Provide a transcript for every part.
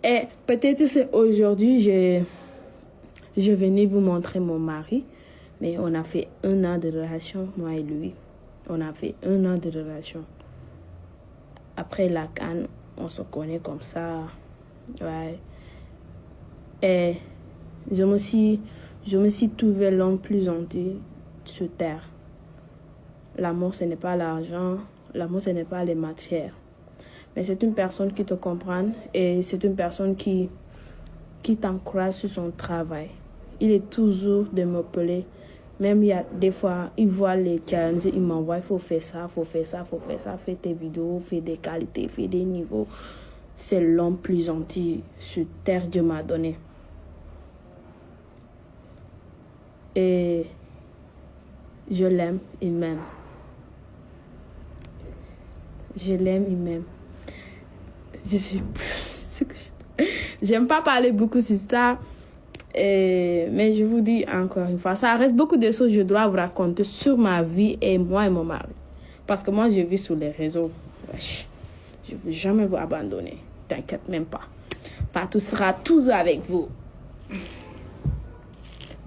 Et peut-être c'est aujourd'hui, je venais vous montrer mon mari, mais on a fait 1 an de relation, moi et lui. On a fait 1 an de relation. Après la CAN, on se connaît comme ça. Ouais. Et je me suis trouvé l'homme plus gentil sur terre. L'amour, ce n'est pas l'argent. L'amour, ce n'est pas les matières. Mais c'est une personne qui te comprend et c'est une personne qui t'encourage sur son travail. Il est toujours de m'appeler. Même il y a des fois, il voit les challenges, il m'envoie, il faut faire ça, il faut faire ça, il faut faire ça, fais tes vidéos, fais des qualités, fais des niveaux. C'est l'homme plus gentil sur terre Dieu m'a donné. Et je l'aime, il m'aime. Je l'aime, il m'aime. J'aime pas parler beaucoup sur ça. Mais je vous dis encore une fois, ça reste beaucoup de choses que je dois vous raconter sur ma vie et moi et mon mari. Parce que moi, je vis sur les réseaux. Wesh. Je ne veux jamais vous abandonner. T'inquiète même pas. Partout sera toujours avec vous.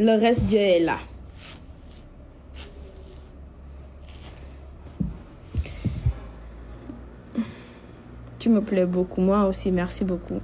Le reste, Dieu est là. Tu me plais beaucoup. Moi aussi, merci beaucoup.